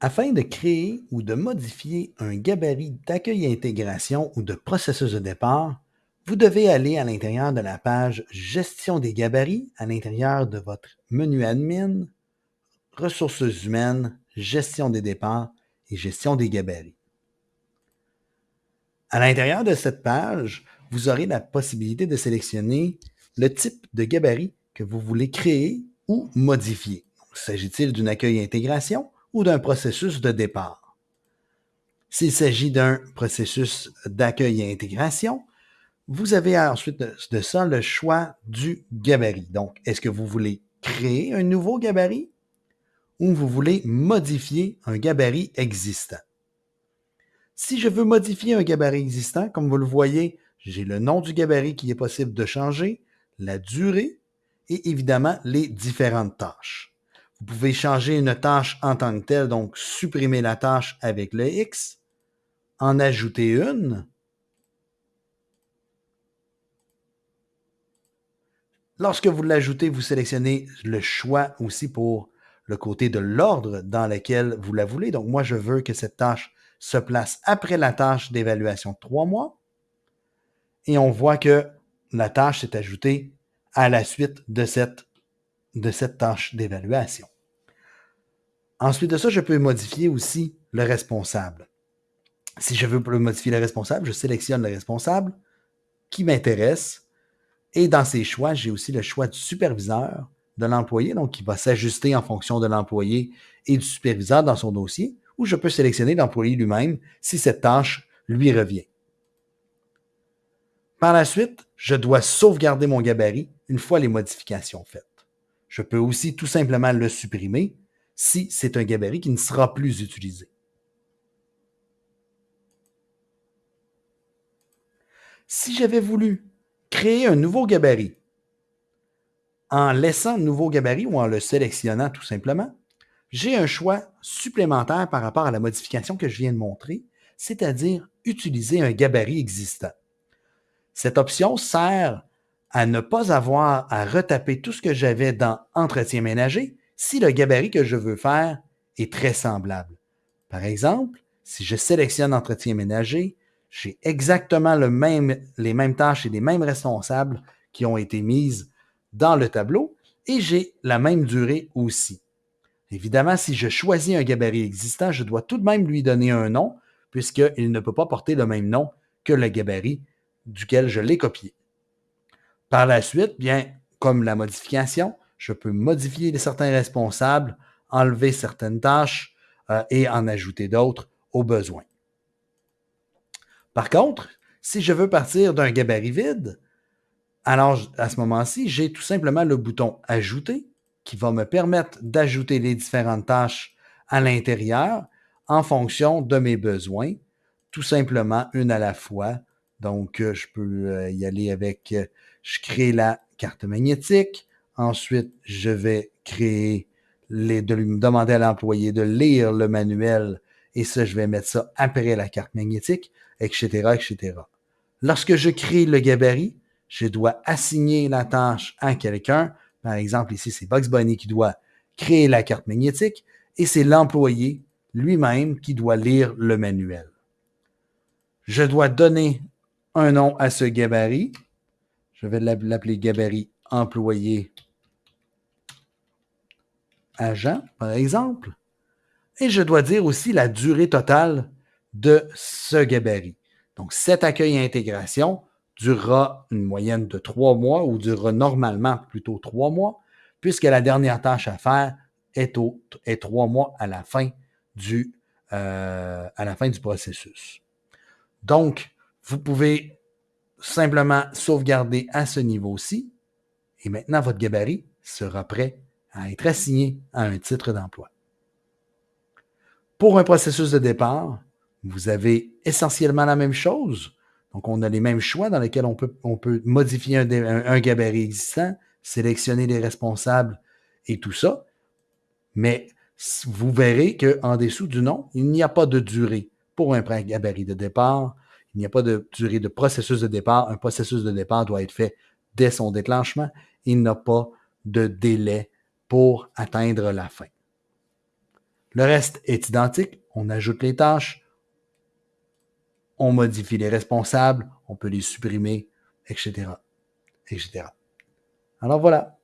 Afin de créer ou de modifier un gabarit d'accueil et intégration ou de processus de départ, vous devez aller à l'intérieur de la page Gestion des gabarits, à l'intérieur de votre menu Admin, Ressources humaines, Gestion des départs et Gestion des gabarits. À l'intérieur de cette page, vous aurez la possibilité de sélectionner le type de gabarit que vous voulez créer ou modifier. S'agit-il d'une accueil et intégration ou d'un processus de départ? S'il s'agit d'un processus d'accueil et intégration, vous avez ensuite de ça le choix du gabarit. Donc, est-ce que vous voulez créer un nouveau gabarit ou vous voulez modifier un gabarit existant? Si je veux modifier un gabarit existant, comme vous le voyez, j'ai le nom du gabarit qui est possible de changer, la durée et évidemment les différentes tâches. Vous pouvez changer une tâche en tant que telle, donc supprimer la tâche avec le X, en ajouter une. Lorsque vous l'ajoutez, vous sélectionnez le choix aussi pour le côté de l'ordre dans lequel vous la voulez. Donc, moi, je veux que cette tâche se place après la tâche d'évaluation de 3 mois. Et on voit que la tâche s'est ajoutée à la suite de cette tâche d'évaluation. Ensuite de ça, je peux modifier aussi le responsable. Si je veux modifier le responsable, je sélectionne le responsable qui m'intéresse. Et dans ces choix, j'ai aussi le choix du superviseur de l'employé, donc qui va s'ajuster en fonction de l'employé et du superviseur dans son dossier, ou je peux sélectionner l'employé lui-même si cette tâche lui revient. Par la suite, je dois sauvegarder mon gabarit une fois les modifications faites. Je peux aussi tout simplement le supprimer si c'est un gabarit qui ne sera plus utilisé. Si j'avais voulu créer un nouveau gabarit en laissant le nouveau gabarit ou en le sélectionnant tout simplement, j'ai un choix supplémentaire par rapport à la modification que je viens de montrer, c'est-à-dire utiliser un gabarit existant. Cette option sert à ne pas avoir à retaper tout ce que j'avais dans Entretien ménager si le gabarit que je veux faire est très semblable. Par exemple, si je sélectionne Entretien ménager, j'ai exactement les mêmes tâches et les mêmes responsables qui ont été mises dans le tableau et j'ai la même durée aussi. Évidemment, si je choisis un gabarit existant, je dois tout de même lui donner un nom puisqu'il ne peut pas porter le même nom que le gabarit duquel je l'ai copié. Par la suite, bien, comme la modification, je peux modifier certains responsables, enlever certaines tâches et en ajouter d'autres au besoin. Par contre, si je veux partir d'un gabarit vide, alors à ce moment-ci, j'ai tout simplement le bouton Ajouter qui va me permettre d'ajouter les différentes tâches à l'intérieur en fonction de mes besoins, tout simplement une à la fois. Donc, je peux y aller avec, je crée la carte magnétique. Ensuite, je vais de lui demander à l'employé de lire le manuel et ça, je vais mettre ça après la carte magnétique, etc., etc. Lorsque je crée le gabarit, je dois assigner la tâche à quelqu'un. Par exemple, ici, c'est Bugs Bunny qui doit créer la carte magnétique et c'est l'employé lui-même qui doit lire le manuel. Je dois donner un nom à ce gabarit. Je vais l'appeler gabarit employé agent, par exemple. Et je dois dire aussi la durée totale de ce gabarit. Donc, cet accueil et intégration durera une moyenne de 3 mois ou durera normalement plutôt 3 mois, puisque la dernière tâche à faire est 3 mois à la fin du processus. Donc, vous pouvez simplement sauvegarder à ce niveau-ci et maintenant votre gabarit sera prêt à être assigné à un titre d'emploi. Pour un processus de départ, vous avez essentiellement la même chose. Donc, on a les mêmes choix dans lesquels on peut modifier un gabarit existant, sélectionner les responsables et tout ça. Mais vous verrez qu'en dessous du nom, il n'y a pas de durée pour un gabarit de départ. Il n'y a pas de durée de processus de départ. Un processus de départ doit être fait dès son déclenchement. Il n'a pas de délai pour atteindre la fin. Le reste est identique. On ajoute les tâches, on modifie les responsables, on peut les supprimer, etc., etc. Alors voilà.